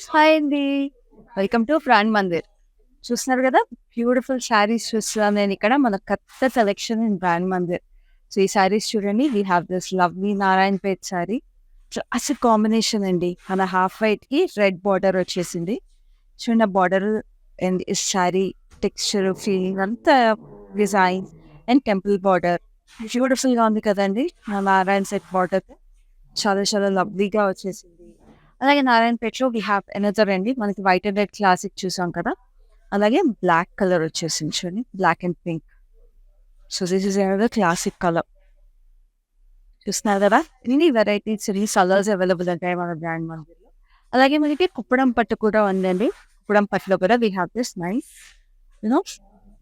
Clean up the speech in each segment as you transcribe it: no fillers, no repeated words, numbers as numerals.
Hi అండి. Welcome to brand Mandir. చూస్తున్నారు కదా! బ్యూటిఫుల్ శారీస్ చూస్తున్నాను నేనిక్కడ. మన కొత్త collection in brand Mandir. So, ఈ శారీస్ చూడండి. We have this lovely Narayanpet sari. Classic combination అండి. మన హాఫ్ వైట్‌కి రెడ్ బార్డర్ వచ్చేసింది. చూడండి ఆ బార్డర్ అండ్ ఈ శారీ టెక్స్చర్, ఫీలింగ్ అంతా డిజైన్ అండ్ టెంపుల్ బార్డర్. బ్యూటిఫుల్‌గా ఉంది కదండీ! మన నారాయణ సెట్ బార్డర్. చాలా చాలా లవ్లీగా వచ్చేసింది. అలాగే నారాయణపేటలో వి హావ్ అనదర్ అండి. మనకి వైట్ అండ్ రెడ్ క్లాసిక్ చూసాం కదా! అలాగే బ్లాక్ కలర్ వచ్చేసింది చూడండి. Black and pink. So, this is another classic colour. చూస్తున్నారు కదా! ఇన్ని వెరైటీస్, ఇన్ని కలర్స్ అవైలబుల్ ఉంటాయి మన బ్రాండ్ మందిర్‌లో. అలాగే మనకి కుప్పడం పట్టు కూడా ఉందండి. కుప్పడం పట్టులో కూడా we have this nice you know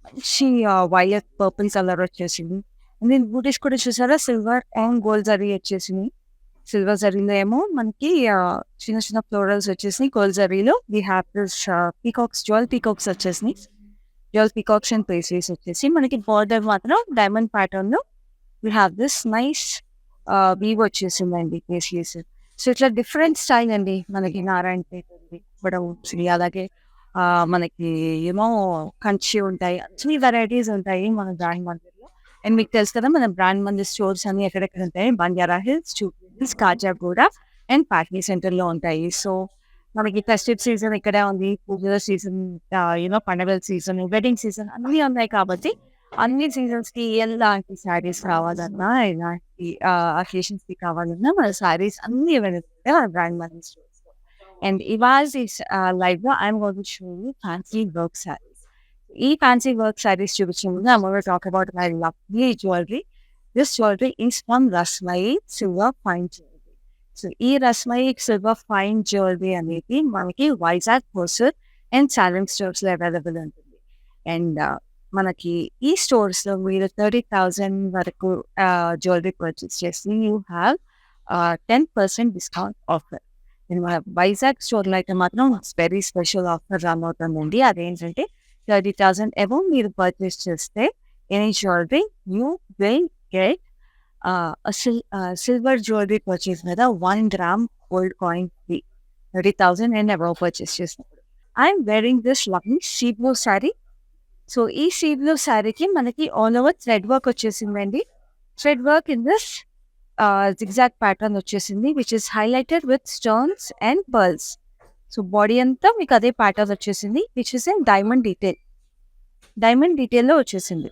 మంచి వైలెట్ పర్పుల్ కలర్ వచ్చేసింది. అండ్ దీని బూటీస్ కూడా చూసారా సిల్వర్ అండ్ గోల్డ్ జరీ వచ్చేసినాయి. సిల్వర్ జరీలో ఏమో మనకి చిన్న చిన్న ఫ్లోరల్స్ వచ్చేసినాయి. గోల్డ్ జరీలో we have this peacocks, jewel peacocks వచ్చేసినాయి. జ్యువెల్ పీకాక్స్ అండ్ పేస్ట్రీస్ వచ్చేసి మనకి బార్డర్ మాత్రం డైమండ్ ప్యాటర్న్‌లో we have this nice weave వచ్చేసిందండి పేస్ట్రీస్. సో, ఇట్లా డిఫరెంట్ స్టైల్ అండి మనకి నారాయణపేట ఉంది. ఇప్పుడు అలాగే మనకి ఏమో కంచి ఉంటాయి. అన్ని వెరైటీస్ ఉంటాయి మన బ్రాండ్ మందిర్‌లో. అండ్ మీకు తెలుసు కదా! మన బ్రాండ్ మందిర్ స్టోర్స్ అన్ని ఎక్కడెక్కడ ఉంటాయి. Banjara hills, Jubilee hills, Khajaguda and Patny సెంటర్‌లో ఉంటాయి. సో, మనకి ఫెస్టివ్ సీజన్ ఇక్కడే ఉంది. పూజల సీజన్, పండగల సీజన్, వెడ్డింగ్ సీజన్ అన్నీ ఉన్నాయి కాబట్టి అన్ని సీజన్స్‌కి ఎలాంటి శారీస్ కావాలన్నా, ఎలాంటి అకేషన్స్‌కి కావాలన్నా మన శారీస్ అన్నీ అవైలబుల్ ఉంటాయి మన బ్రాండ్ మందిర్ స్టోర్స్‌లో. అండ్ ఇవాల్టి లైవ్‌లో I'm going to show you fancy work saris. ఈ ఫ్యాన్సీ వర్క్ శారీస్ చూపించే ముందు I want to talk about my lovely jewellery. This jewellery is from Rasmayi silver fine jewellery. So, ఈ రస్మయి సిల్వర్ ఫైన్ జ్యువెలరీ అనేది మనకి వైజాగ్, హోసూర్ అండ్ సాలెం స్టోర్స్‌లో available ఉంటుంది. అండ్ మనకి ఈ స్టోర్స్‌లో మీరు 30,000 వరకు జ్యువెలరీ పర్చేస్ చేస్తే you have 10% discount offer. And మన వైజాగ్ స్టోర్‌లో అయితే మాత్రం వెరీ స్పెషల్ ఆఫర్ రన్ అవుతుందండి. అదేంటంటే 30,000 అబోవ్ మీరు పర్చేస్ చేస్తే any jewellery you will get silver jewelry purchase మీద 1 gram gold coin free. 30,000 and above purchase చేసినప్పుడు. I'm wearing this lovely sea blue sari. So, ఈ సీ బ్లూ శారీకి మనకి ఆల్ ఓవర్ థ్రెడ్ వర్క్ వచ్చేసిందండి. Thread work in this zigzag pattern వచ్చేసింది. Which is highlighted with stones and pearls. So, body అంతా మీకు అదే pattern వచ్చేసింది. Which is in diamond detail. Diamond డీటెయిల్‌లో వచ్చేసింది.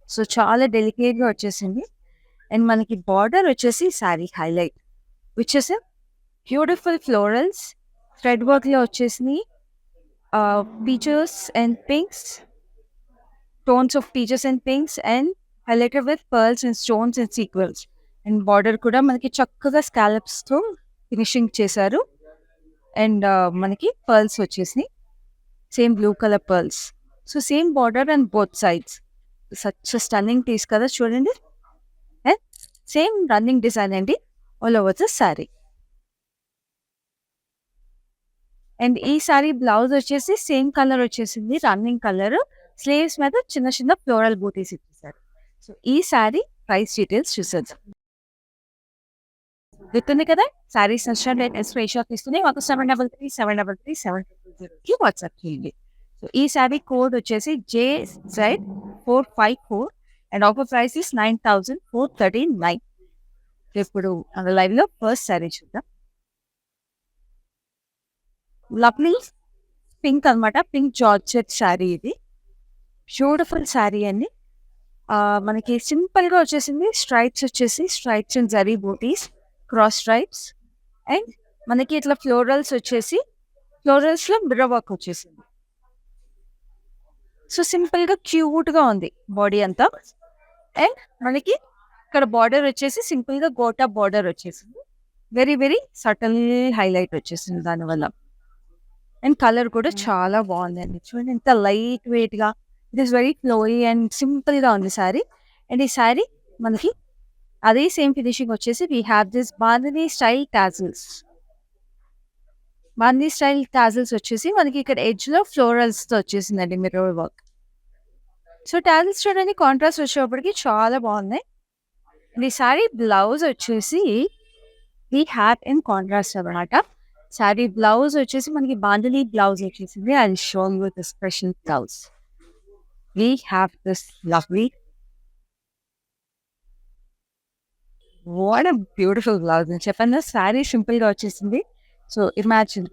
సో, చాలా డెలికేట్‌గా వచ్చేసింది. అండ్ మనకి బార్డర్ వచ్చేసి sari highlight. Which is beautiful florals thread వర్క్‌లో వచ్చేసినాయి. Peaches and pinks, tones of peaches and pinks and highlighted with pearls and stones and sequins. And border కూడా మనకి చక్కగా స్కాలప్స్‌తో ఫినిషింగ్ చేశారు. అండ్ మనకి పర్ల్స్ వచ్చేసినాయి. Same blue colour pearls. So, same border and both sides. Such stunning piece కదా చూడండి. And same running design అండి all over the sari. And ఈ శారీ బ్లౌజ్ వచ్చేసి సేమ్ కలర్ వచ్చేసింది. Running colour. స్లీవ్స్ మీద చిన్న చిన్న ఫ్లోరల్ బూటీస్ ఇచ్చేసారు. సో, ఈ శారీ ప్రైస్ డీటెయిల్స్ చూసేద్దాం. గుర్తుంది కదా! శారీస్ నచ్చినట్లయితే స్క్రీన్ షాట్ తీసుకొని మాకు 7337337200కి వాట్సాప్ చేయండి. సో, ఈ శారీ కోడ్ వచ్చేసి JZ454 and offer price is 9,439. ఇప్పుడు మన లైవ్‌లో ఫస్ట్ శారీ చూద్దాం. లవ్లీ పింక్ అనమాట. పింక్ జార్జెట్ శారీ ఇది. బ్యూటిఫుల్ శారీ అండి. మనకి సింపుల్‌గా వచ్చేసింది. Stripes and zari butis, cross stripes and మనకి ఇట్లా ఫ్లోరల్స్‌లో మిర్రర్ వర్క్ వచ్చేసింది. సో, సింపుల్‌గా క్యూట్‌గా ఉంది బాడీ అంతా. అండ్ మనకి ఇక్కడ బార్డర్ వచ్చేసి సింపుల్‌గా గోటా బార్డర్ వచ్చేసింది. వెరీ వెరీ సటిల్ హైలైట్ వచ్చేసింది దానివల్ల. అండ్ కలర్ కూడా చాలా బాగుందండి. చూడండి ఎంత లైట్ వెయిట్‌గా, it is very flowy and సింపుల్‌గా ఉంది శారీ. అండ్ ఈ శారీ మనకి అదే సేమ్ ఫినిషింగ్ వచ్చేసి we have this bandhani style tassels. Bandhani style tassels వచ్చేసి మనకి ఇక్కడ ఎడ్జ్‌లో ఫ్లోరల్స్‌తో వచ్చేసిందండి మిర్రర్ వర్క్. సో, టాజిల్స్ చూడండి కాంట్రాస్ట్ వచ్చేటప్పటికి చాలా బాగున్నాయి. అండ్ ఈ శారీ బ్లౌజ్ వచ్చేసి వి హ్యావ్ ఇన్ కాంట్రాస్ట్ అనమాట. శారీ బ్లౌజ్ వచ్చేసి మనకి బాంధనీ బ్లౌజ్ వచ్చేసింది. I will show you the special blouse. We have this lovely, what a beautiful blouse. నేను చెప్పాను కదా, శారీ సింపుల్గా వచ్చేసింది. సో ఇమాజిన్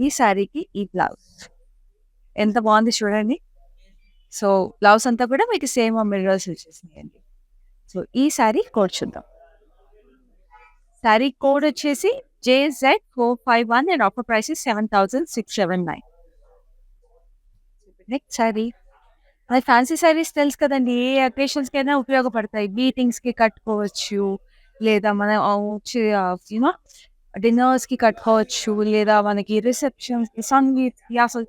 ఈ శారీకి ఈ బ్లౌజ్ ఎంత బాగుంది చూడండి. సో బ్లౌజ్ అంతా కూడా మీకు సేమ్ మిర్రర్స్ వచ్చేసినాయండి. సో ఈ శారీ కోడ్ చూద్దాం. శారీ కోడ్ వచ్చేసి JZ451 and offer price 7,679. Next sari, అది ఫ్యాన్సీ శారీస్ తెలుసు కదండి, ఏ అకేషన్స్కి అయినా ఉపయోగపడతాయి. మీటింగ్స్కి కట్టుకోవచ్చు, లేదా మనం యూనో డిన్నర్స్కి కట్టుకోవచ్చు, లేదా మనకి రిసెప్షన్స్కి, సంగీత్కి. అసలు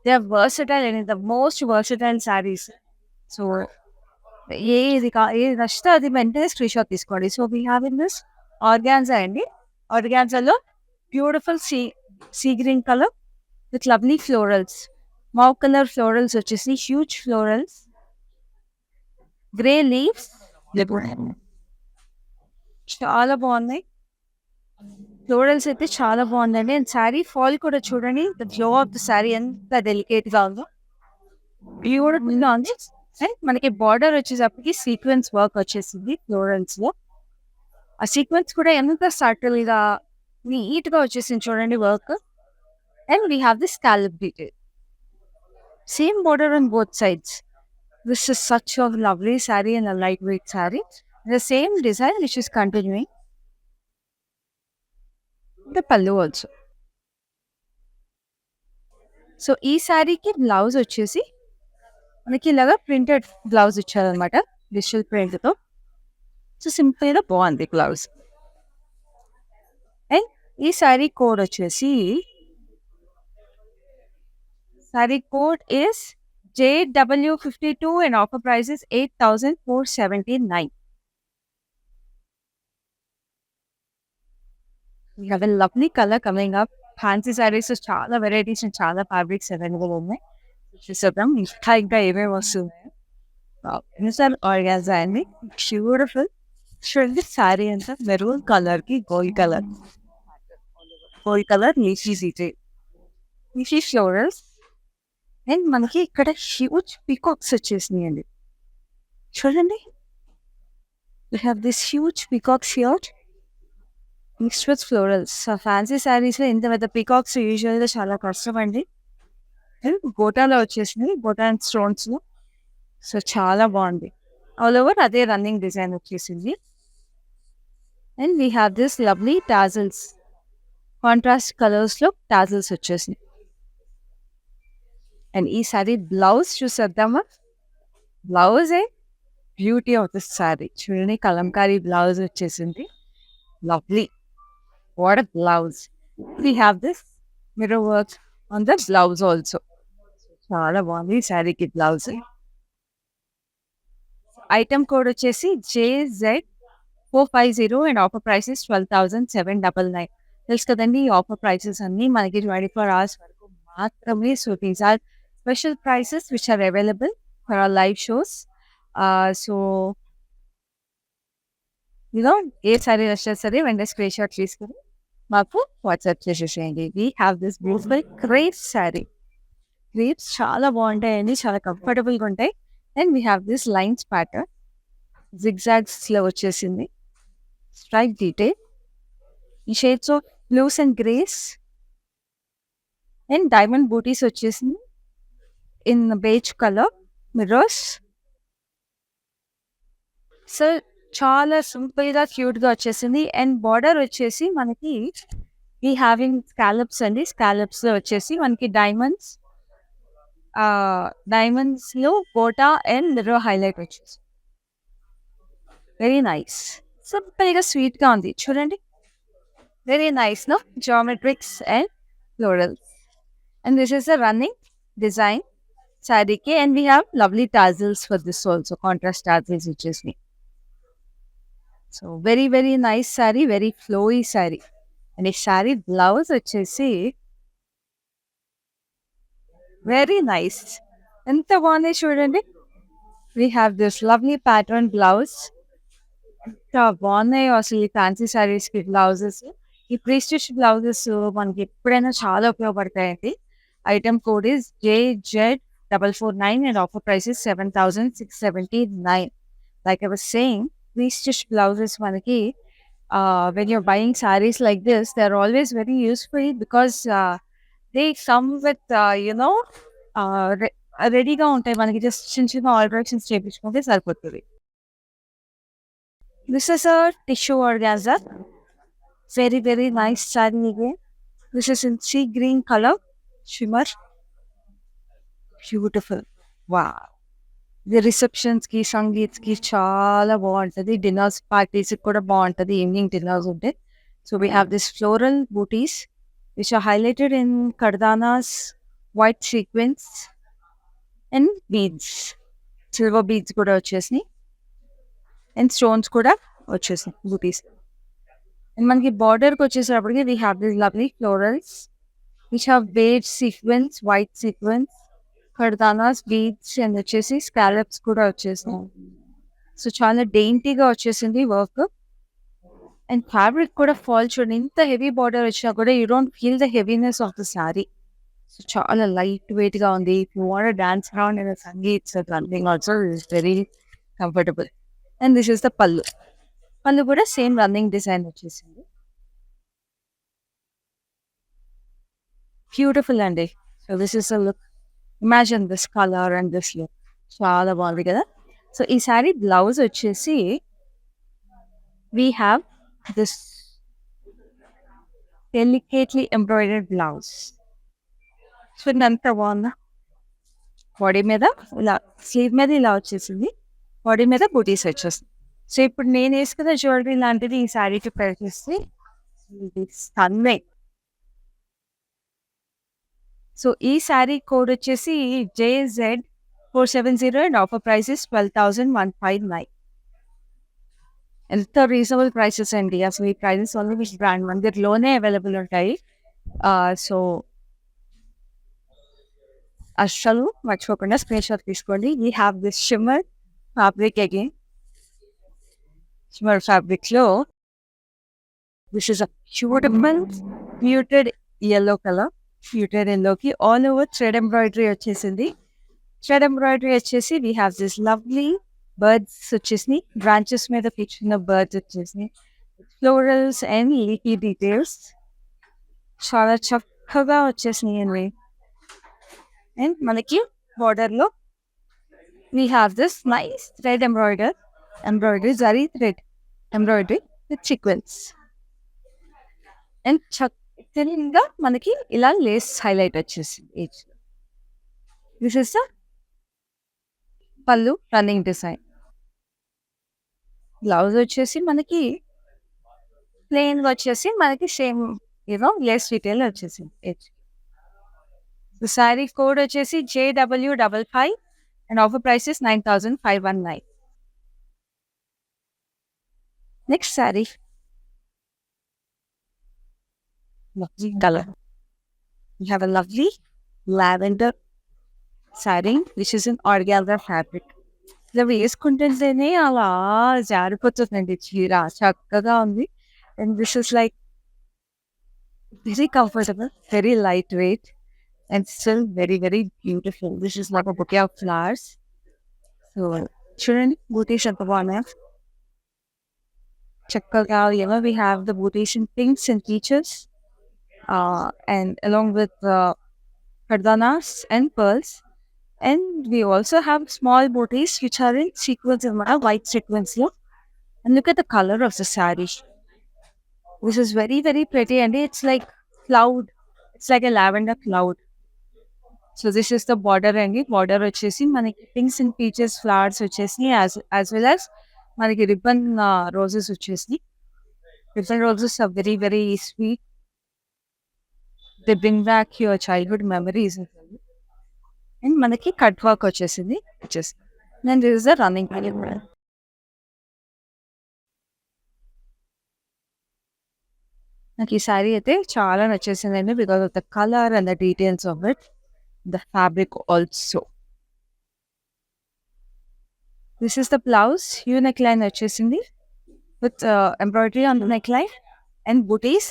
they are versatile and the most versatile saris. So ఏది నచ్చితే అది వెంటనే స్క్రీన్ షాట్ తీసుకోండి. So we have in this organza అండి. ఆర్గాన్జాలో beautiful sea green colour with lovely florals. Mauve colour florals వచ్చేసి హ్యూజ్ ఫ్లోరల్స్, గ్రే లీవ్స్, చాలా బాగున్నాయి. ఫ్లోరల్స్ అయితే చాలా బాగుందండి. అండ్ శారీ ఫాల్ కూడా చూడండి, the glow of the sari ఎంత డెలికేట్గా ఉందో, బ్యూటిఫుల్గా ఉంది. అండ్ మనకి బార్డర్ వచ్చేసరికి సీక్వెన్స్ వర్క్ వచ్చేసింది ఫ్లోరల్స్లో. ఆ సీక్వెన్స్ కూడా ఎంత సటిల్గా నీట్గా వచ్చేసింది చూడండి work. And we have the scallop detail, same border on both sides. This is such a lovely saree and a lightweight saree. The same design which is continuing. The pallu also. So ఈ శారీకి blouse వచ్చేసి మనకి ఇలాగా printed blouse ఇచ్చారనమాట, digital ప్రింట్తో. So సింపుల్గా బాగుంది blouse. And ఈ sari code వచ్చేసి, sari code is JW52 and offer price is 8,479. We have a lovely color coming up. Fancy saris చాలా వెరైటీస్ అండ్ చాలా ఫ్యాబ్రిక్స్ అవైలబుల్ ఉన్నాయి. చూద్దాం ఇంకా ఏమేమి వస్తున్నాయి. సార్ ఆర్గాన్జా అండి, బ్యూటిఫుల్. చూడండి శారీ అంతా మెరూన్ కలర్కి gold colour leafy florals. And మనకి ఇక్కడ హ్యూజ్ పీకాక్స్ వచ్చేసినాయి అండి. చూడండి, we have this huge peacocks here mixed with florals. Fancy శారీస్లో ఇంత పెద్ద పీకాక్స్ యూజువల్గా చాలా కష్టం అండి. అండ్ గోటాలో వచ్చేసినాయి, గోటా అండ్ స్టోన్స్లో. సో చాలా బాగుంది. ఆల్ ఓవర్ అదే రన్నింగ్ డిజైన్ వచ్చేసింది. And we have this lovely tassels, contrast కలర్స్లో టాజల్స్ వచ్చేసినాయి. అండ్ ఈ శారీ బ్లౌజ్ చూసేద్దామా. బ్లౌజే బ్యూటీ ఆఫ్ దిస్ శారీ. చూడండి, కలంకారీ బ్లౌజ్ వచ్చేసింది. Lovely, what a blouse. We have this mirror work on the blouse also. చాలా బాగుంది ఈ శారీకి బ్లౌజ్. ఐటమ్ కోడ్ వచ్చేసి JZ450 అండ్ ఆఫర్ ప్రైసెస్ 12,799. తెలుసు కదండి, ఈ ఆఫర్ ప్రైసెస్ అన్నీ మనకి 24 hours వరకు మాత్రమే. So these are special prices which are available for our live shows. So ఇదో ఏ శారీ వచ్చినా సరే వెంటనే స్క్రీన్ షాట్ తీసుకుని మాకు వాట్సాప్ చేసేసేయండి. We have this beautiful crepes sari. Crepes చాలా బాగుంటాయండి, చాలా కంఫర్టబుల్గా ఉంటాయి. And we have this lines pattern, జిగ్జాగ్స్లో వచ్చేసింది, స్ట్రైప్ డీటెయిల్, ఈ shades of blues and greys. And diamond bootis వచ్చేసింది in beige colour, mirrors. So చాలా సింపుల్గా క్యూట్గా వచ్చేసింది. అండ్ బార్డర్ వచ్చేసి మనకి ఈ హ్యావింగ్ స్కాలప్స్ అండి. స్కాలప్స్లో వచ్చేసి మనకి డైమండ్స్లో గోటా అండ్ మిర్రర్ హైలైట్ వచ్చేసి వెరీ నైస్. సింపుల్గా స్వీట్గా ఉంది చూడండి, very nice no, geometrics and florals. And this is the running design శారీకి. And we have lovely tassels for this also, contrast tassels వచ్చేసి. So very very nice sari, very flowy sari. And ఈ sari blouse వచ్చేసి very nice, ఎంత బాగుంది చూడండి. We have this lovely pattern blouse. ఎంత బాగున్నాయో అసలు ఈ ఫ్యాన్సీ శారీస్కి బ్లౌజెస్. ఈ ప్రీస్టిచ్ బ్లౌజెస్ మనకి ఎప్పుడైనా చాలా ఉపయోగపడతాయండి. Item code is JZ449 and offer price is 7,679. Like I was saying, pre-stitch blouses మనకి when you're buying sarees like this, they're always very useful because they come with రెడీగా ఉంటాయి. మనకి జస్ట్ చిన్న చిన్న ఆల్టరేషన్స్ చేయించుకుంటే సరిపోతుంది. This is a tissue organza. Very, very nice saree again. This is in sea green color. Shimmer. Beautiful. Wow. The receptions కి సంగీత్ కి చాలా బాగుంటది. డిన్నర్స్ పార్టీస్ కూడా బాగుంటది. ఈవినింగ్ డిన్నర్స్ ఉంటే. So we have this floral booties which are highlighted in Kardana's white sequins and beads. Silver beads కూడా వచ్చేసినాయి. And stones కూడా వచ్చేసినాయి booties. And మనకి బార్డర్కి వచ్చేసేటప్పటికి we have these lovely florals which have beige sequins, white sequins, kardanas beads and వచ్చేసి scallops కూడా వచ్చేసినాయి. సో చాలా డెయింటీగా వచ్చేసింది వర్క్. అండ్ ఫ్యాబ్రిక్ కూడా ఫాల్ చూడండి, ఇంత హెవీ బార్డర్ వచ్చినా కూడా you don't feel the heaviness of the sari. So చాలా లైట్ వెయిట్గా ఉంది. If you want dance around in sangeet running also is very comfortable. And this is the pallu. Pallu కూడా సేమ్ రన్నింగ్ డిజైన్ వచ్చేసింది. బ్యూటిఫుల్ అండి. So this is the look. Imagine this colour and this look. చాలా బాగుంది కదా. So ఈ sari blouse వచ్చేసి we have this delicately embroidered blouse. So ఇదంతా బాగుందా. బాడీ మీద ఇలా స్లీవ్ మీద ఇలా వచ్చేసింది, బాడీ మీద బూటీస్ వచ్చేసింది. సో ఇప్పుడు నేను వేసుకున్న జ్యువెలరీ లాంటిది ఈ శారీకి పేర్ చేస్తే స్టన్నింగ్. సో ఈ శారీ కోడ్ వచ్చేసి JZ470 and offer price is 12,159. ఎంత రీజనబుల్ ప్రైసెస్ అండి. అసలు ఈ ప్రైసెస్ ఓన్లీ విచ్ బ్రాండ్ మందిర్లోనే అవైలబుల్ ఉంటాయి. సో అస్సలు మర్చిపోకుండా స్క్రీన్ షాట్ తీసుకోండి. We have this shimmer fabric again. Shimmer ఫ్యాబ్రిక్లో this is a beautiful muted yellow colour. Muted ఎల్లోకి ఆల్ ఓవర్ థ్రెడ్ ఎంబ్రాయిడరీ వచ్చేసింది. థ్రెడ్ ఎంబ్రాయిడరీ వచ్చేసి we have this lovely birds వచ్చేసి బ్రాంచెస్ మీద కూర్చున్న బర్డ్స్ వచ్చేసి ఫ్లోరల్స్ అండ్ లీఫీ డీటెయిల్స్ చాలా చక్కగా వచ్చేసినాయి అండి. అండ్ మనకి బార్డర్లో we have this nice thread embroidery zari thread embroidery with sequins. And తెలియగా మనకి ఇలా లేస్ హైలైట్ వచ్చేసింది. This is the pallu running design. Blouse వచ్చేసి మనకి ప్లెయిన్ వచ్చేసి మనకి సేమ్ లేస్ డీటెయిల్ వచ్చేసింది. శారీ కోడ్ వచ్చేసి JW55 and offer price is 9,519. Next sari lovely color. We have a lovely lavender saree which is in organza fabric. ఇలా వేసుకుంటేనే అలా జారిపోతుందండి చీర. చక్కగా ఉంది. And this is like very comfortable, very light weight and still very very beautiful. This is like a bouquet of flowers. So చూడండి బూటీస్ ఎంత బాగున్నాయి చక్కగా. we have the booties in pinks and peaches. And along with kardanas and pearls, and we also have small booties which are in sequins, white sequins here. And look at the color of the saree. This is very very pretty and it's like cloud. It's like a lavender cloud. So this is the border and border వచ్చేసి మనకి pinks and peaches flowers వచ్చేసి as well as మనకి ribbon roses వచ్చేసి. Ribbon roses are very very sweet. They bring back your childhood memories. And మనకి cut work వచ్చేసింది. Then this is the running color. నాకు ఈ శారీ అయితే చాలా నచ్చేసిందండి because of the colour and the details of it, the fabric also. This is the blouse. U neckline వచ్చేసింది with embroidery on the neckline and butis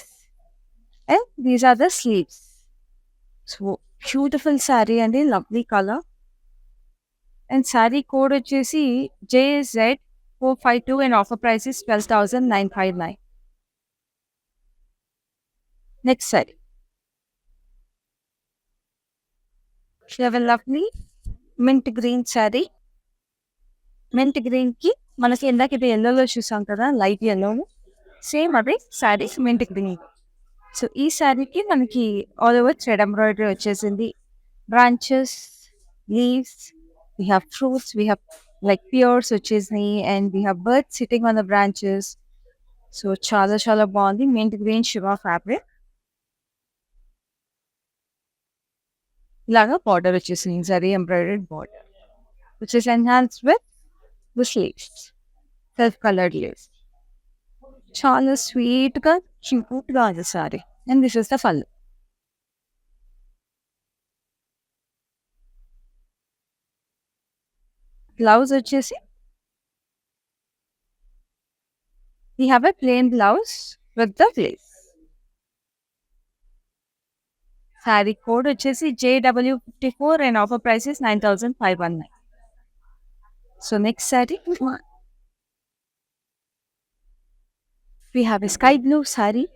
And these are the sleeves. So beautiful saree and a lovely color. And saree code వచ్చేసి JZ452 and offer price is 12,959. Next saree. We have a lovely mint green saree. Mint green కి మనకి ఇందాక ఇది ఎల్లోలో చూసాం కదా, light yellow. Same అదే saris mint green. So ఈ శారీకి మనకి ఆల్ ఓవర్ థ్రెడ్ ఎంబ్రాయిడరీ వచ్చేసింది. Branches, leaves, we have fruits, we have like pears వచ్చేసినాయి and we have birds sitting on the branches. So చాలా చాలా బాగుంది. మింట్ గ్రీన్ షివా ఫ్యాబ్రిక్. ఇలాగా బార్డర్ వచ్చేసింది, zari embroidery border which is enhance with the sleeves, self coloured leaves. చాలా స్వీట్గా క్యూట్గా ఉంది sari. And this is the pallu. Blouse వచ్చేసి we have a plain blouse with the lace. Saree code వచ్చేసి JW54 and offer price is 9,519. So next saree, we have a sky blue saree.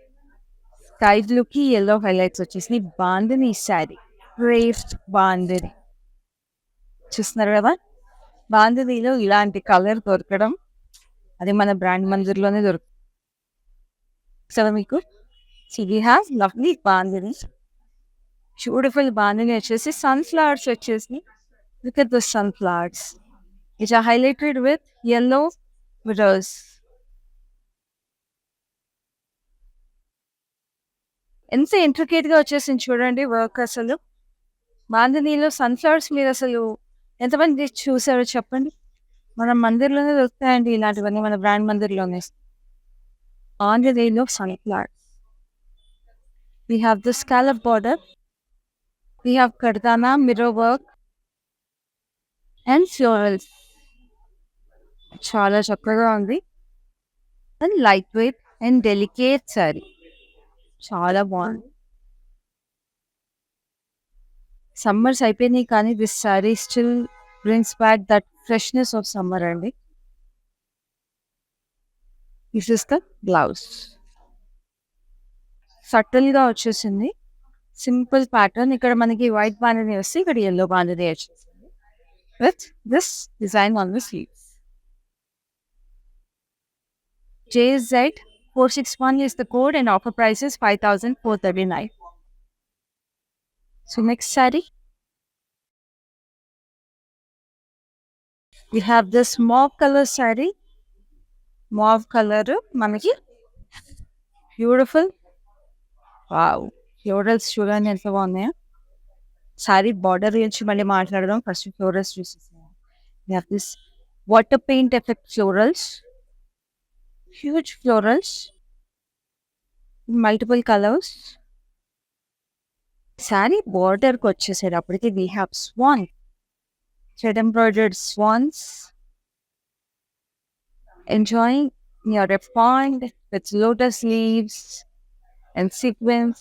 Sky blue ki yellow highlights వచ్చేసి bandhani saree. Great bandhani. చూస్తున్నారు కదా, బాందినిలో ఇలాంటి colour దొరకడం అది మన brand మందిర్లోనే దొరుకుతుంది. So మీకు so we have lovely bandhani, beautiful bandhani వచ్చేసి సన్ఫ్లవర్స్ వచ్చేసి. Look at the sunflowers which are highlighted with yellow rose. ఎంత ఇంట్రికేట్గా వచ్చేసింది చూడండి వర్క్. అసలు బాందినీలో సన్ఫ్లవర్స్ మీరు అసలు ఎంతమంది చూసారో చెప్పండి. మన మందిర్లోనే దొరుకుతాయండి ఇలాంటివన్నీ, మన బ్రాండ్ మందిర్లోనే. బాందినీలో sunflowers. We have the scallop border, we have kardana mirror work and florals. చాలా చక్కగా ఉంది and light weight and delicate sari. చాలా బాగుంది. సమ్మర్స్ అయిపోయినాయి కానీ this sari still brings back that freshness of summer అండి. This is the blouse. సటిల్గా వచ్చేసింది, సింపుల్ ప్యాటర్న్. ఇక్కడ మనకి వైట్ బాండిని వస్తే ఇక్కడ ఎల్లో బాండిని వచ్చేసింది with this design on the sleeves. JZ461 is the code and offer price is 5,439. So next saree, we have this mauve color saree. Mauve color మనకి beautiful. Wow, florals చూడండి ఎంత బాగున్నాయో. Sari border గురించి మళ్ళీ మాట్లాడదాం, ఫస్ట్ ఫ్లోరల్స్ చూసేసాం. We have this water paint effect florals, huge florals, multiple colors. Sari బార్డర్కి వచ్చేసేటప్పటికి we have swan, thread embroidered swans enjoying near a pond with lotus leaves and sequins.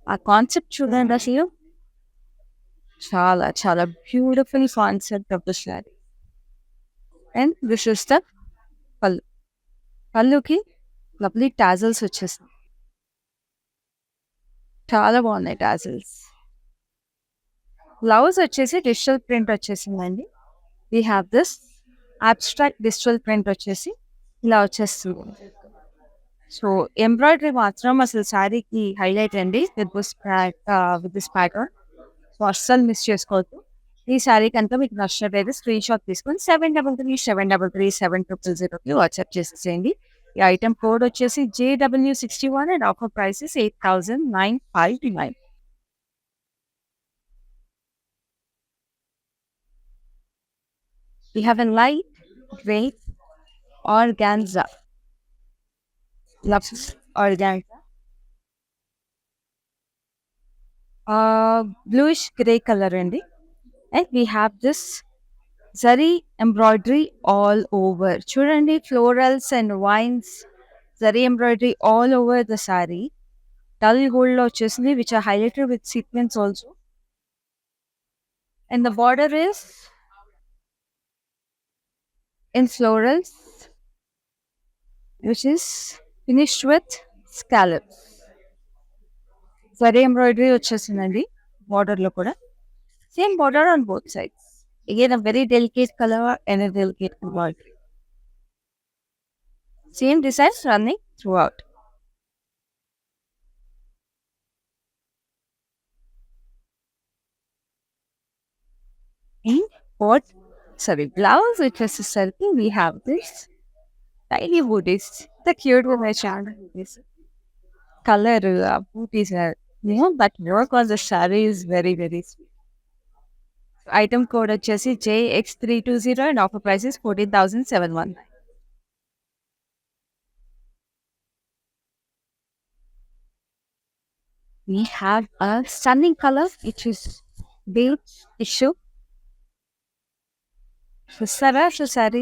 ఆ కాన్సెప్ట్ చూడండి అసలు, చాలా చాలా beautiful concept of the sorry. And this is the పళ్ళు. పళ్ళుకి lovely tassels వచ్చేసాయి, చాలా బాగున్నాయి టాజల్స్. బ్లౌజ్ వచ్చేసి డిజిటల్ ప్రింట్ వచ్చేసిందండి. We have this abstract digital print వచ్చేసి ఇలా వచ్చేస్తుంది. సో ఎంబ్రాయిడరీ మాత్రం అసలు శారీకి హైలైట్ అండి విత్ దిస్ ప్యాటర్న్. సో అస్సలు మిస్ చేసుకోవద్దు. ఈ శారీకి అంతా మీకు నచ్చినట్లయితే స్క్రీన్ షాట్ తీసుకొని 7337007000 వాట్సాప్ చేసేసేయండి. ఈ ఐటమ్ కోడ్ వచ్చేసి JW61 and offer price is 8,959. We have a light gray organza. Loves organza. Bluish gray color అండి. And we have this zari embroidery all over. చూడండి, florals and vines, zari embroidery all over the saree. Dull gold లో వచ్చేసింది, which are highlighted with sequins also. And the border is in florals, which is finished with scallops. Zari embroidery వచ్చేసిందండి border లో కూడా. Same border on both sides. Again, a very delicate color and a delicate embroidery. Same designs running throughout. In blouse, which is a circle, we have this tiny booties. The cute one I shared this color booties are, but work on the saree is very, very sweet. Item code వచ్చేసి JX320 and offer price is 14,719. We have a stunning color which is beige tissue. చూస్తారా అసలు శారీ?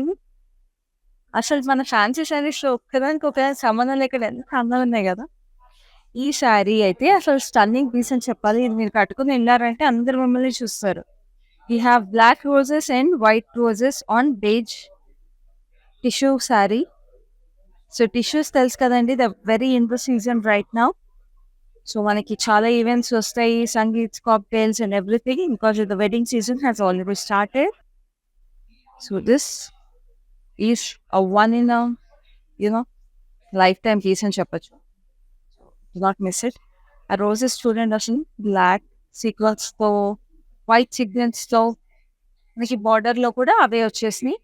అసలు మన fancy saris ఒక్కదానికి ఒక సంబంధం లేక ఎంత అందంగా ఉన్నాయి కదా. ఈ శారీ అయితే అసలు స్టన్నింగ్ పీస్ అని చెప్పాలి. ఇది మీరు కట్టుకుని వెళ్ళారంటే అందరు మిమ్మల్ని చూస్తారు. We have black roses and white roses on beige tissue saree. So tissues tells కదండి, the very in the season right now. So మనకి చాలా ఈవెంట్స్ వస్తాయి, sangeet, cocktails and everything, because the wedding season has already started. So this is a one in a lifetime piece అని చెప్పచ్చు. Do not miss it. ఆ roses చూడండి అసలు black సీక్వెన్స్తో, white సీక్వెన్స్తో, మనకి బార్డర్లో కూడా అవే వచ్చేసినాయి.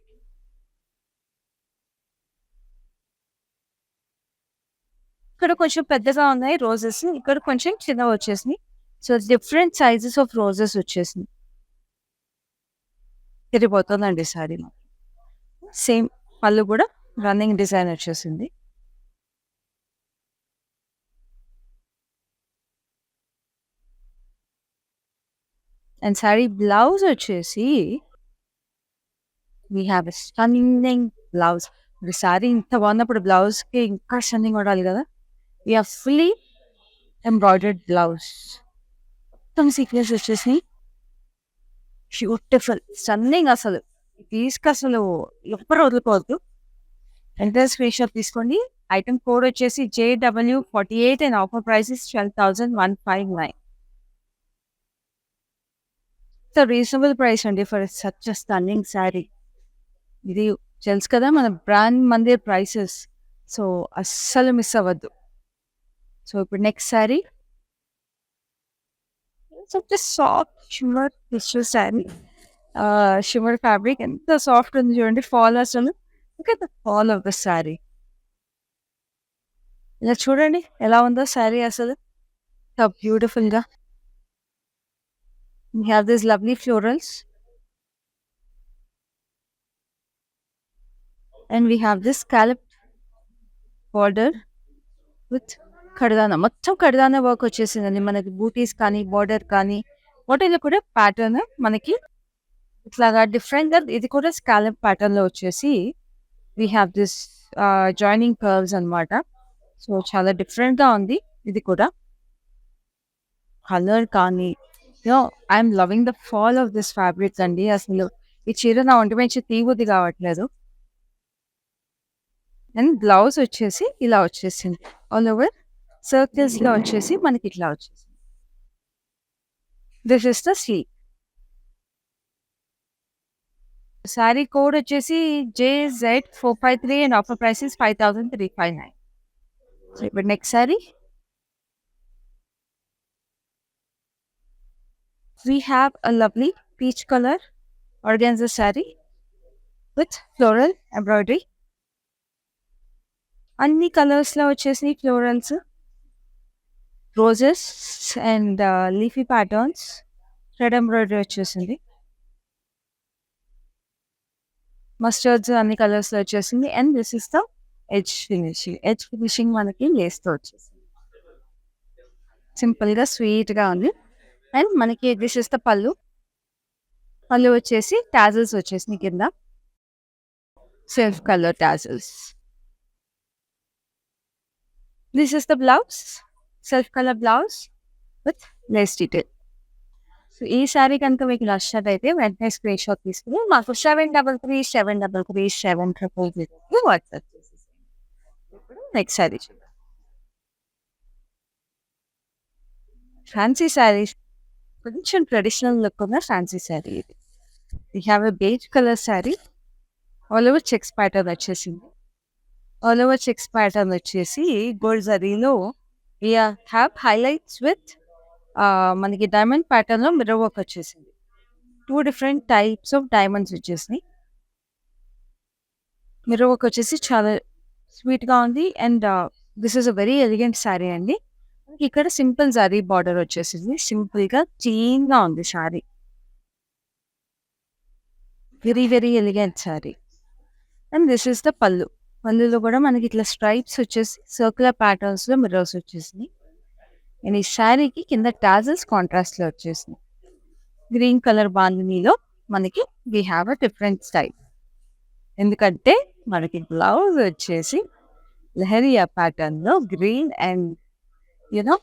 ఇక్కడ కొంచెం పెద్దగా ఉన్నాయి రోజెస్, ఇక్కడ కొంచెం చిన్నగా వచ్చేసినాయి. So different sizes of roses వచ్చేసినాయి. తిరిగిపోతుందండి సారీ. సేమ్ పళ్ళు కూడా రన్నింగ్ డిజైన్ వచ్చేసింది. అండ్ సారీ బ్లౌజ్ వచ్చేసి we have a stunning blouse. ఇప్పుడు సారీ ఇంత బాగున్నప్పుడు బ్లౌజ్కి ఇంకా స్టన్నింగ్ ఉండాలి కదా. We have fully embroidered blouse, మొత్తం సీక్వెన్స్ వచ్చేసి బ్యూటిఫుల్ స్టన్నింగ్. అసలు తీసుకు అసలు ఎవ్వరు వదులుకోవద్దు. ఎంటర్ స్క్రీన్ షాట్ తీసుకోండి. ఐటమ్ కోడ్ వచ్చేసి JW48 and offer price is 12,159. Reasonable price అండి for such a stunning sari. ఇది తెలుసు కదా మన బ్రాండ్ మందిర్ ప్రైసెస్, సో అస్సలు మిస్ అవ్వద్దు. సో ఇప్పుడు next sari soft shimmer tissue sari, shimmer fabric ఎంత సాఫ్ట్ ఉంది చూడండి. ఫాల్ అసలు ఫాల్ ఆఫ్ ద శారీ ఇలా చూడండి ఎలా ఉందో శారీ అసలు బ్యూటిఫుల్గా. We have these lovely florals and we have this scalloped border with కడదానా, మొత్తం కడదానా వర్క్ వచ్చేసిందండి. మనకి బూటీస్ కానీ బార్డర్ కానీ వాటిలో కూడా ప్యాటర్న్ మనకి ఇట్లాగా డిఫరెంట్గా. ఇది కూడా స్కాలప్ ప్యాటర్న్లో వచ్చేసి we have this joining curves అనమాట. సో చాలా డిఫరెంట్గా ఉంది. ఇది కూడా కలర్ కానీ I'm loving the fall of this fabrics అండి. అసలు ఈ చీర నా ఒంటి మంచి తీగుద్ది కావట్లేదు. అండ్ బ్లౌజ్ వచ్చేసి ఇలా వచ్చేసింది, ఆల్ ఓవర్ సర్కిల్స్లో వచ్చేసి మనకి ఇట్లా వచ్చేసింది. This is the sleeve. Sari code వచ్చేసి JZ453 and offer price is 5,359. So ఇప్పుడు next sari we have a lovely peach color organza saree with floral embroidery. అన్ని కలర్స్ లో వచ్చేసి florals, roses and leafy patterns, thread embroidery వచ్చేసింది. Mustards అన్ని colours లో వచ్చేసింది. And this is the edge finishing మనకి లేస్తో వచ్చేసింది. సింపుల్ గా స్వీట్ గా ఉంది. అండ్ మనకి దిస్ ఇస్ ద పళ్ళు వచ్చేసి టాజల్స్ వచ్చేసి కింద self colour tassels. This is the blouse, self colour blouse with lace detail. So ఈ శారీ కనుక మీకు నచ్చినట్టయితే వెంటనే స్క్రీన్ షాట్ తీసుకుని మాకు 7337337000 వాట్సాప్ చేసేసి. ఇప్పుడు నెక్స్ట్ శారీ చూద్దాం. ఫ్యాన్సీ శారీస్, కొంచెం ట్రెడిషనల్ లుక్ ఉన్న ఫ్యాన్సీ శారీ ఇది. We have a beige colour sari, all over checks pattern వచ్చేసింది. ఆల్ ఓవర్ చెక్స్ ప్యాటర్న్ వచ్చేసి గోల్డ్ జరీలో వీ హ్యావ్ హైలైట్స్ విత్ మనకి డైమండ్ ప్యాటర్న్లో మిర్రర్ వర్క్ వచ్చేసింది. 2 డిఫరెంట్ టైప్స్ ఆఫ్ డైమండ్స్ వచ్చేసినాయి. మిర్రర్ వర్క్ వచ్చేసి చాలా స్వీట్గా ఉంది. And this is a very elegant sari అండి. ఇక్కడ సింపుల్ జరీ బార్డర్ వచ్చేసింది. సింపుల్గా క్లీన్గా ఉంది sari. Very very elegant sari. And this is the పళ్ళు. పళ్ళులో కూడా మనకి ఇట్లా స్ట్రైప్స్ వచ్చేసి సర్క్యులర్ ప్యాటర్న్స్లో మిర్రర్స్ వచ్చేసినాయి. అండ్ ఈ శారీకి కింద టాజల్స్ కాంట్రాస్ట్లో వచ్చేసింది. గ్రీన్ కలర్ బాందినీలో మనకి we have a different style. ఎందుకంటే మనకి బ్లౌజ్ వచ్చేసి లెహరియా ప్యాటర్న్లో green and you know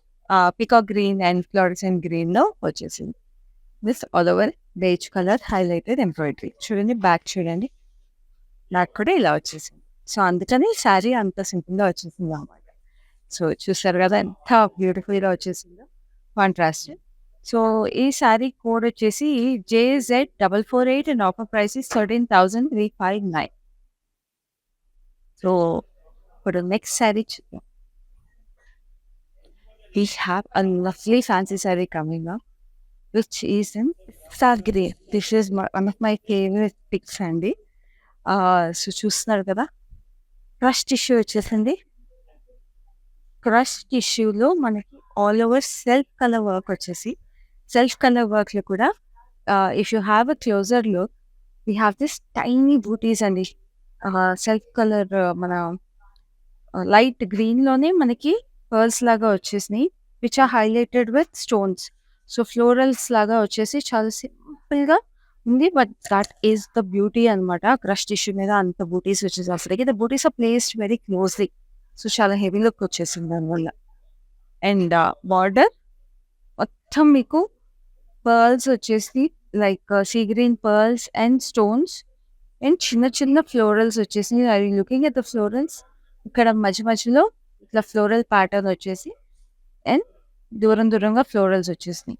peacock green and fluorescent గ్రీన్లో వచ్చేసింది. This all over beige colour highlighted embroidery. చూడండి బ్యాక్ చూడండి, బ్యాక్ కూడా ఇలా వచ్చేసింది. సో అందుకని శారీ అంత సింపుల్గా వచ్చేసింది అన్నమాట. సో చూసారు కదా ఎంత బ్యూటిఫుల్గా వచ్చేసిందో కాంట్రాస్ట్. సో ఈ శారీ కోడ్ వచ్చేసి JZ448 and offer price is 13,359. So ఇప్పుడు నెక్స్ట్ శారీ చూద్దాం. We have a lovely fancy saree coming up, which is in star grey. This is one of my favorite picks అండి. సో చూస్తున్నారు కదా, crush tissue వచ్చేసింది. Crush టిష్యూలో మనకి all over self colour work వచ్చేసి, self colour వర్క్లో కూడా if you have a closer look we have this tiny bootis అండి. సెల్ఫ్ కలర్ మన లైట్ గ్రీన్లోనే మనకి పర్ల్స్ లాగా వచ్చేసినాయి, which are highlighted with stones. So florals లాగా వచ్చేసి చాలా సింపుల్గా ఉంది. But that is the beauty అనమాట. క్రష్ టిష్యూ మీద అంత బూటీస్ వచ్చేసి అసలుకి the booties are placed very closely. So చాలా హెవీ లుక్ వచ్చేసింది దానివల్ల. అండ్ బార్డర్ మొత్తం మీకు పర్ల్స్ వచ్చేసి like sea green pearls and stones and చిన్న చిన్న ఫ్లోరల్స్ వచ్చేసి. I looking at the florals, ఇక్కడ మధ్య మధ్యలో ఇట్లా ఫ్లోరల్ ప్యాటర్న్ వచ్చేసి అండ్ దూరం దూరంగా ఫ్లోరల్స్ వచ్చేసినాయి.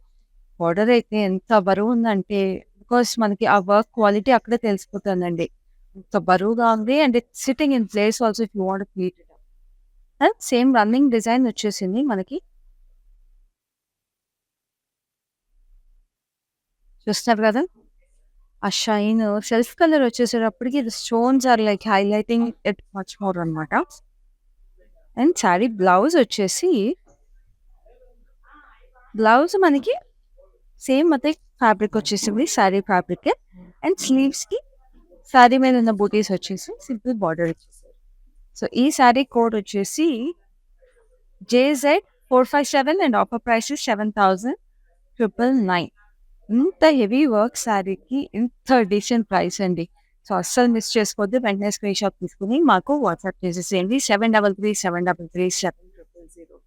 బార్డర్ అయితే ఎంత బరువు ఉందంటే, బికాస్ మనకి ఆ వర్క్ క్వాలిటీ అక్కడే తెలిసిపోతుందండి. ఎంత బరువుగా ఉంది. And it sitting in place also if you want pleat it. And same running design వచ్చేసింది మనకి. చూస్తున్నారు కదా, ఆ షైన్ సెల్ఫ్ కలర్ వచ్చేసేటప్పటికి the stones are like highlighting it much more అనమాట. అండ్ శారీ బ్లౌజ్ వచ్చేసి, బ్లౌజ్ మనకి సేమ్ అదే ఫ్యాబ్రిక్ వచ్చేసింది, శారీ ఫ్యాబ్రిక్. అండ్ స్లీవ్స్కి శారీ మీద ఉన్న బూటీస్ వచ్చేసి సింపుల్ బార్డర్ వచ్చేసారు. సో ఈ శారీ కోడ్ వచ్చేసి JZ457 అండ్ ఆఫర్ ప్రైస్ 7,999. ఇంత హెవీ వర్క్ శారీకి ఇంత డీసెంట్ ప్రైస్ అండి. సో అస్సలు మిస్ చేసుకోవద్దు. వెంటనే స్క్రీన్ షాట్ తీసుకుని మాకు వాట్సాప్ చేసేసేయండి 7337337000.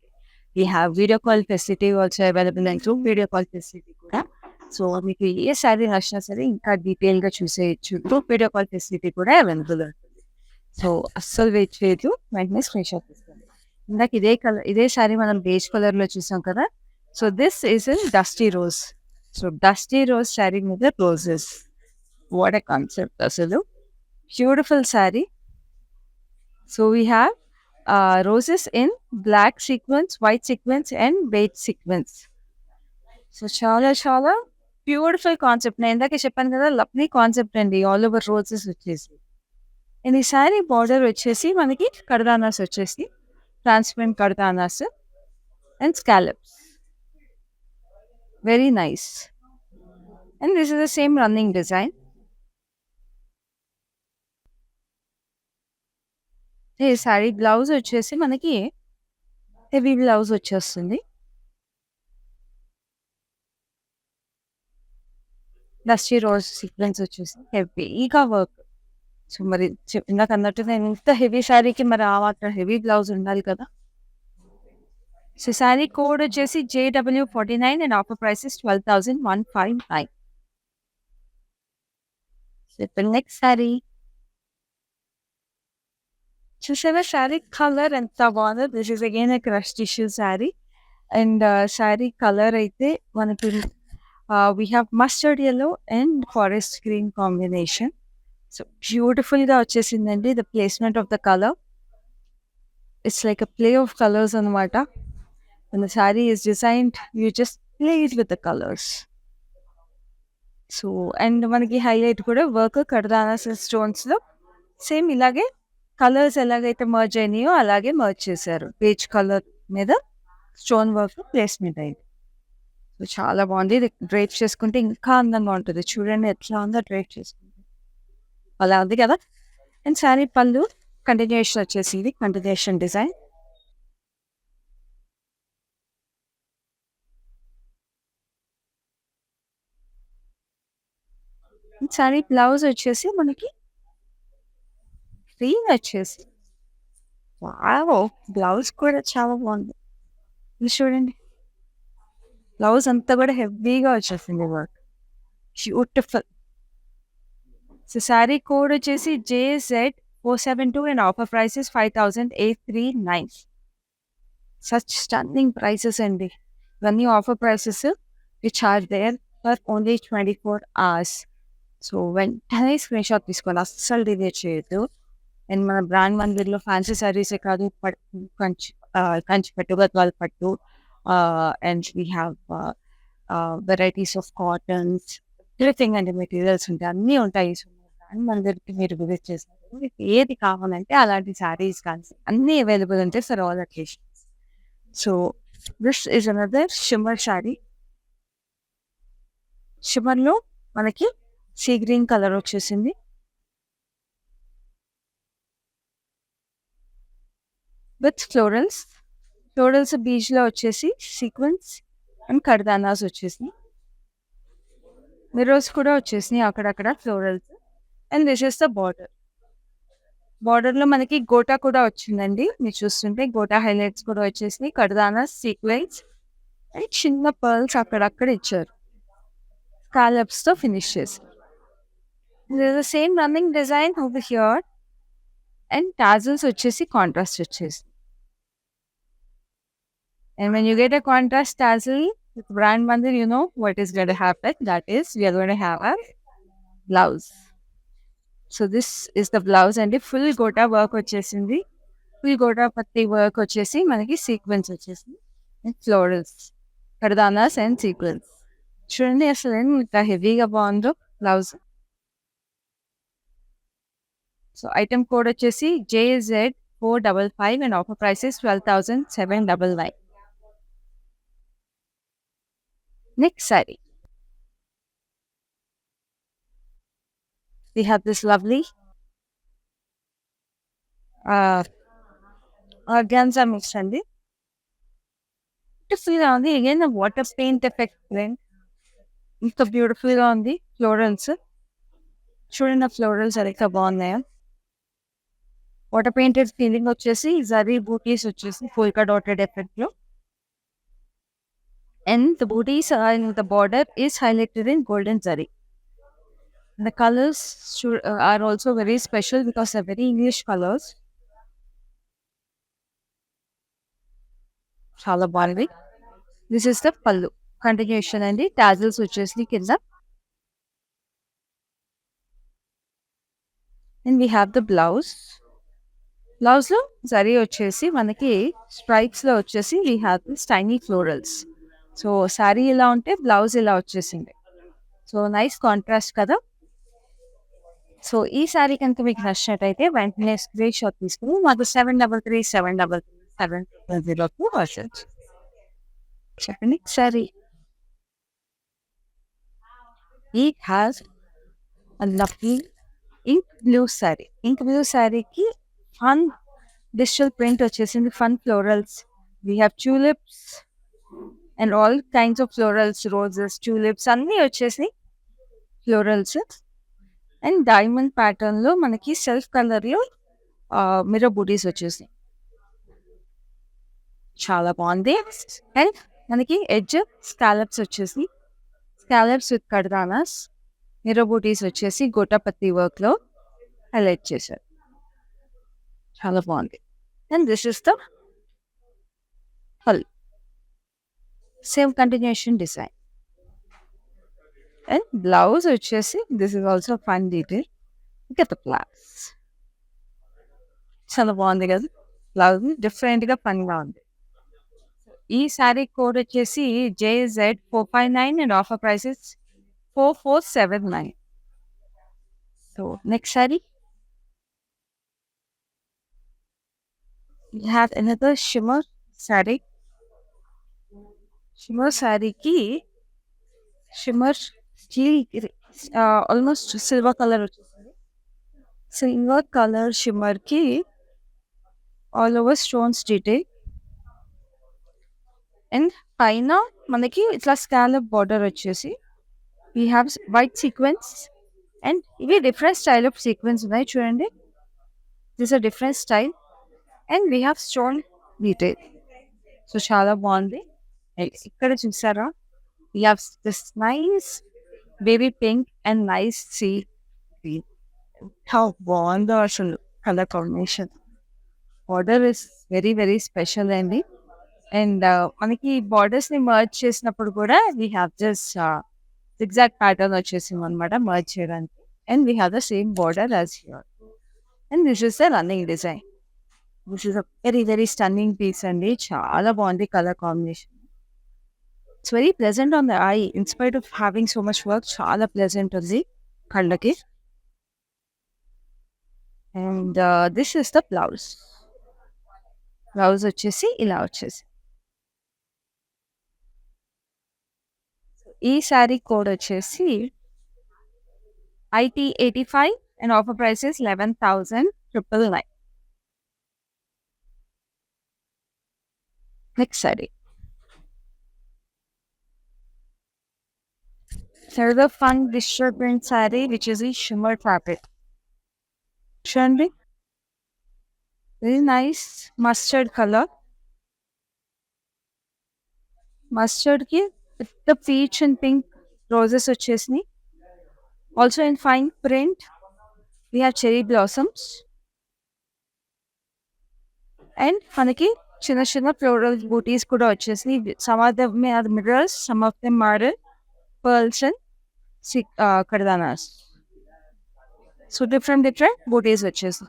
We have video call facility also available and video call facility కూడా. సో మీకు ఏ శారీ నచ్చినా సరే ఇంకా డీటెయిల్గా చూసేయచ్చు. వీడియో కాల్ ఫెసిలిటీ కూడా అవైలబుల్ ఉంటుంది. సో అస్సలు వెయిట్ చేయదు, వెంటనే స్క్రీన్ షాట్ తీసుకోండి. ఇందాక ఇదే శారీ మనం బేజ్ కలర్లో చూసాం కదా. So this is in dusty rose. So dusty rose sari మీద రోజెస్, వాట్ ఎ కాన్సెప్ట్ అసలు. Beautiful sari. So we have roses in black sequence, white sequence and beige sequence. So చాలా చాలా బ్యూటిఫుల్ కాన్సెప్ట్. నేను ఇందాక చెప్పాను కదా, లవ్లీ కాన్సెప్ట్ అండి. All over roses వచ్చేసి. అండ్ ఈ శారీ బార్డర్ వచ్చేసి మనకి కడదానాస్ వచ్చేసి ట్రాన్స్పరెంట్ కడదానాస్ and scallops. Very nice. And this is the same running design. ఈ శారీ బ్లౌజ్ వచ్చేసి మనకి హెవీ బ్లౌజ్ వచ్చేస్తుంది. డస్టీ రోజ్ సీక్వెన్స్ వచ్చేసి హెవీగా వర్క్. సో మరి ఇందాక అన్నట్టు నేను ఇంత హెవీ శారీకి మరి ఆ మాత్రం హెవీ బ్లౌజ్ ఉండాలి కదా. సో శారీ కోడ్ వచ్చేసి JW49 and offer price is 12,159. So ఇప్పుడు నెక్స్ట్ శారీ చూసారా, శారీ కలర్ ఎంత బాగుందో. This is again a crush tissue sari. And sari colour అయితే మనకి we have mustard yellow and forest green combination. So బ్యూటిఫుల్గా వచ్చేసిందండి the placement of the colour. It's like a play of colours అనమాట. When the saree is designed, you just play it with the colors. So and మనకి highlight కూడా work కడదానాస్ స్టోన్స్లో same ఇలాగే colours ఎలాగైతే merge అయినాయో అలాగే merge చేశారు. Page colour మీద stone work placement అయింది. So చాలా బాగుంది. ఇది డ్రైప్ చేసుకుంటే ఇంకా అందంగా ఉంటుంది. చూడండి ఎట్లా ఉందో డ్రైప్ చేసుకుంటే అలా ఉంది కదా. అండ్ శారీ పళ్ళు కంటిన్యూషన్ వచ్చేసి ఇది కంటిన్యూషన్ డిజైన్. శారీ బ్లౌజ్ వచ్చేసి మనకి గ్రీన్ వచ్చేసి వావ్, బ్లౌజ్ కూడా చాలా బాగుంది. ఇది చూడండి బ్లౌజ్ అంతా కూడా హెవీగా వచ్చేసింది work. Beautiful. So sari code వచ్చేసి JZ472 and offer price is 5,839. Such stunning prices అండి. ఇవన్నీ offer prices which are there for only 24 hours. So వెంటనే స్క్రీన్ షాట్ తీసుకోవాలి, అస్సలు డిలే చేయొద్దు. అండ్ మన బ్రాండ్ మందిర్లో ఫ్యాన్సీ శారీసే కాదు, కంచి పట్టు, గద్వాల్ పట్టు, and we have varieties of cottons, everything అండి. మెటీరియల్స్ ఉంటాయి, అన్నీ ఉంటాయి. సో బ్రాండ్ మందిర్కి మీరు విజిట్ చేస్తారు, మీకు ఏది కావాలంటే అలాంటి శారీస్ కానీ అన్నీ అవైలబుల్ ఉంటాయి for all occasions. So this is another shimmer sari. షిమ్మర్లో మనకి సీ గ్రీన్ కలర్ వచ్చేసింది. విత్ ఫ్లోరల్స్ బీచ్లో వచ్చేసి సీక్వెన్స్ అండ్ కర్దానాస్ వచ్చేసి మిర్రర్స్ కూడా వచ్చేసినాయి అక్కడక్కడ florals. And this is the బార్డర్లో మనకి గోటా కూడా వచ్చిందండి. మీరు చూస్తుంటే గోటా హైలైట్స్ కూడా వచ్చేసినాయి, కర్దానాస్, సీక్వెన్స్ అండ్ చిన్న పర్ల్స్ అక్కడక్కడ ఇచ్చారు. స్కాలప్స్తో ఫినిష్ చేసి same running design over here. And tassels వచ్చేసి కాంట్రాస్ట్ వచ్చేసి. And when you get a contrast tassel with brand mandir, you know what is going to happen. That is, we are going to have a blouse. So this is the blouse and the full gota work వచ్చేసింది. Full gota patti work వచ్చేసి మనకి sequence వచ్చేసింది and florals, కర్దానాస్ and sequence. చూడండి అసలు ఎంత హెవీగా బాగుందో blouse. So item code వచ్చేసి JZ455 and offer price is 12,799. Next saree, we have this lovely organza mix అండి. బ్యూటిఫుల్గా ఉంది. Again water paint effect print, ఇంత బ్యూటిఫుల్గా ఉంది. ఫ్లోరల్స్ చూడండి, ఫ్లోరల్స్ ఎంత బాగున్నాయో. వాటర్ పెయింటెడ్ ఫీలింగ్ వచ్చేసి జరీ బూటీస్ వచ్చేసి ఫుల్గా dotted ఎఫెక్ట్లో. And the booties and the border is highlighted in golden zari. The colors are also very special because they're very English colors. Chala bagundi. This is the pallu continuation and the tassels వచ్చేసి కింద. And we have the blouse. Blouse లో జరీ వచ్చేసి మనకి stripes లో వచ్చేసి we have this tiny florals. So sari ఇలా ఉంటే blouse ఇలా వచ్చేసింది. సో నైస్ కాంట్రాస్ట్ కదా. సో ఈ శారీ కనుక మీకు నచ్చినట్టయితే వెంటనే స్క్రీన్ షాట్ తీసుకుని మాకు 73373370 వాట్సాప్ చెప్పండి. శారీ ఈ has lovely ink blue sari. Ink blue శారీకి ఫన్ డిజిటల్ ప్రింట్ వచ్చేసింది, fun florals. We have tulips and all kinds of florals, roses, tulips అన్నీ వచ్చేసి ఫ్లోరల్స్. అండ్ డైమండ్ ప్యాటర్న్లో మనకి సెల్ఫ్ కలర్లో మిర్రర్ బూటీస్ వచ్చేసి. చాలా బాగుంది. అండ్ మనకి ఎడ్జ్ స్కాలప్స్ వచ్చేసి స్కాలప్స్ విత్ కడ్దానాస్, మిర్రర్ బూటీస్ వచ్చేసి గోటాపత్తి వర్క్లో హైలైట్ చేశారు. చాలా బాగుంది. అండ్ దిస్ ఇస్ ద పల్ same continuation design. And blouse వచ్చేసి this is also fun detail. Get the class. చాలా బాగుంది కదా, బ్లౌజ్ డిఫరెంట్గా ఫన్గా ఉంది. ఈ శారీ కోడ్ వచ్చేసి JZ459 and offer prices 4479. So next sari we have another shimmer saree. Shimmer saree ki shimmer steel almost silver color వచ్చేసింది. Silver colour shimmer కి all over stones detail and పైన మనకి ఇట్లా స్కాలప్ బార్డర్ వచ్చేసి we have white sequence and ఇవి different style of sequence ఉన్నాయి చూడండి. This a different style and we have stone detail. So చాలా బాగుంది. ఇక్కడ చూసారా, we have this nice baby pink and nice sea green. How బాగుందో అసలు colour combination. Border is very very special అండి. And మనకి బార్డర్స్ ని మర్జ్ చేసినప్పుడు కూడా we have just exact pattern వచ్చేసింది అనమాట మర్జ్ చేయడానికి. And we have the same border as here. And this is the running design. This is a very very stunning piece అండి. చాలా బాగుంది colour combination. It's very pleasant on the eye in spite of having so much work. చాలా pleasant ఉంది కళ్ళకి. And this is the blouse. Blouse వచ్చేసి ఇలా వచ్చేసి. ఈ శారీ కోడ్ వచ్చేసి IT85 and offer prices 11,999. Next sari another fun digital print saree which is a shimmer fabric. చూడండి, very nice mustard colour. Mustard కి with peach and pink roses వచ్చేసినాయి. Also in fine print we have cherry blossoms and మనకి చిన్న చిన్న floral butis కూడా వచ్చేసినాయి. Some of them are mirrors, some of them are pearls and కడదానాస్. So different butis వచ్చేసి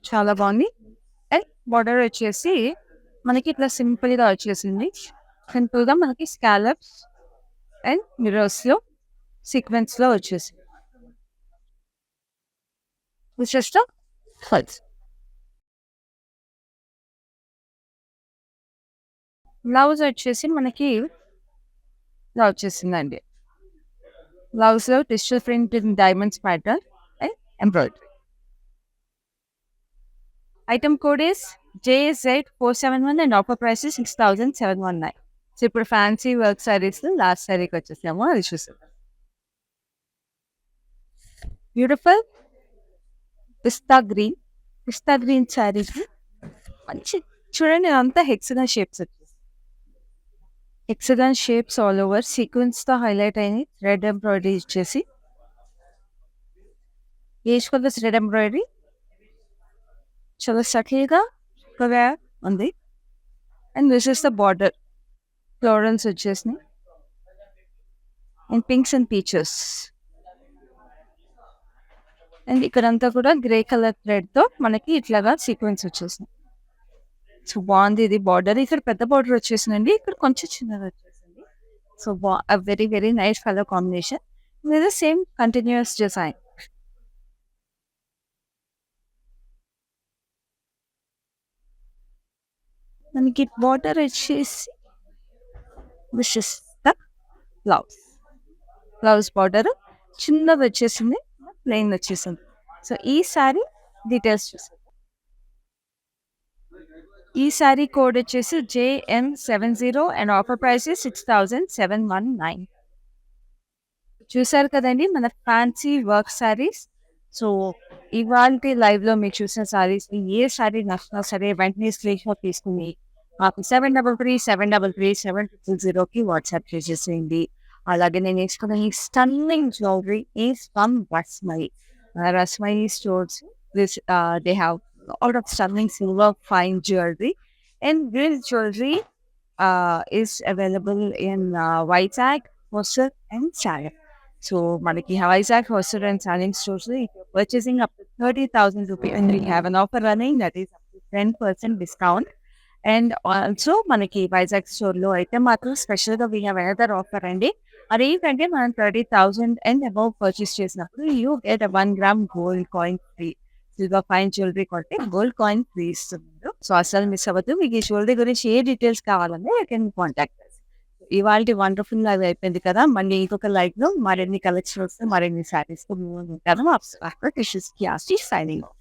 చాలా బాగుంది. అండ్ బార్డర్ వచ్చేసి మనకి ఇట్లా సింపుల్ గా వచ్చేసింది. సింపుల్ గా మనకి స్కాలప్స్ అండ్ మిర్రర్స్ లో సీక్వెన్స్ లో వచ్చేసి జస్ట్ ఫల్స్. బ్లౌజ్ వచ్చేసి మనకి ఇలా వచ్చేసిందండి. బ్లౌజ్ లో digital print in diamonds pattern and embroidery. Item code is JZ471 and offer price 6,719. So ఇప్పుడు ఫ్యాన్సీ వర్క్ సారీస్ లాస్ట్ సారీకి వచ్చేసాము, అది చూసాం. బ్యూటిఫుల్ పిస్తా గ్రీన్ శారీకి మంచి చూడండి, అంతా హెక్సగన్ షేప్స్ వచ్చేసి hexagon shapes all over sequence తో హైలైట్ అయింది. రెడ్ ఎంబ్రాయిడరీ ఇచ్చేసి వేసుకోవాలి. రెడ్ ఎంబ్రాయిడరీ చాలా సటిల్గా ఉంది. And this is the border, florals వచ్చేసినాయి and pinks and peaches. And ఇక్కడంతా కూడా గ్రే కలర్ థ్రెడ్ తో మనకి ఇట్లాగా సీక్వెన్స్ వచ్చేసింది. సో బాగుంది ఇది బార్డర్. ఇక్కడ పెద్ద బార్డర్ వచ్చేసిందండి, ఇక్కడ కొంచెం చిన్నది వచ్చేసింది. So very very nice colour combination. ఇది సేమ్ కంటిన్యూస్ డిజైన్. మనకి బార్డర్ వచ్చేసి this is the blouse border చిన్నది వచ్చేసింది, ప్లెయిన్ వచ్చేసింది. సో ఈ శారీ డీటెయిల్స్ చూసాం. ఈ శారీ కోడ్ వచ్చేసి JM70 అండ్ ఆఫర్ ప్రైస్ 6,719. చూసారు కదండి మన ఫ్యాన్సీ వర్క్ శారీస్. సో ఇవాల్టి లైవ్‌లో మీరు చూసిన సారీస్‌ని ఏ సారీ నచ్చినా సరే వెంటనే స్క్రీన్‌షాట్ తీసుకొని మాకు 7337337600కి వాట్సాప్ చేసేసేయండి. అలాగే నేను ఏసుకున్న ఈ stunning jewellery is from Rasmayi. Rasmayi stores they have lot of stunning silver fine jewellery and this jewellery is available in Vizag, Hosur and Salem. So మనకి Vizag, Hosur and Salem stores లో if you're purchasing up to 30,000 rupees and we have an offer running that is up to 10% discount. And also మనకి Vizag store లో అయితే మాత్రం special గా we have another offer అండి. అదేంటంటే మనం 30,000 and above purchase చేసినప్పుడు you get a 1 gram gold coin free. Silver fine jewellery కొంటే గోల్డ్ కాయిన్ ఫ్రీ ఇస్తున్నారు. సో అసలు మిస్ అవ్వద్దు. మీకు ఈ జ్యువెలరీ గురించి ఏ డీటెయిల్స్ కావాలన్నా యూ కెన్ కాంటాక్ట్ us. ఇవాల్టి వండర్ఫుల్ లైవ్ అయిపోయింది కదా! మళ్ళీ ఇంకొక లైవ్‌లో మరిన్ని కలెక్షన్స్ మరిన్ని సారీస్‌తో మీ ముందు ఉంటాను. Signing off.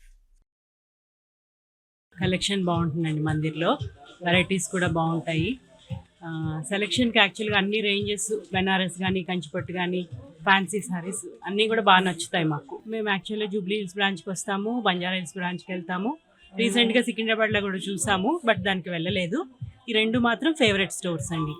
కలెక్షన్ బాగుంటుందండి మందిర్లో. వెరైటీస్ కూడా బాగుంటాయి. సెలెక్షన్కి యాక్చువల్గా అన్ని రేంజెస్ బెనారస్ కానీ కంచిపట్టు కానీ ఫ్యాన్సీ సారీస్ అన్నీ కూడా బాగా నచ్చుతాయి మాకు. మేము యాక్చువల్గా జూబ్లీ హిల్స్ బ్రాంచ్కి వస్తాము, బంజారా హిల్స్ బ్రాంచ్కి వెళ్తాము. రీసెంట్గా సికింద్రాబాద్లో కూడా చూసాము, బట్ దానికి వెళ్ళలేదు. ఈ రెండు మాత్రం ఫేవరెట్ స్టోర్స్ అండి.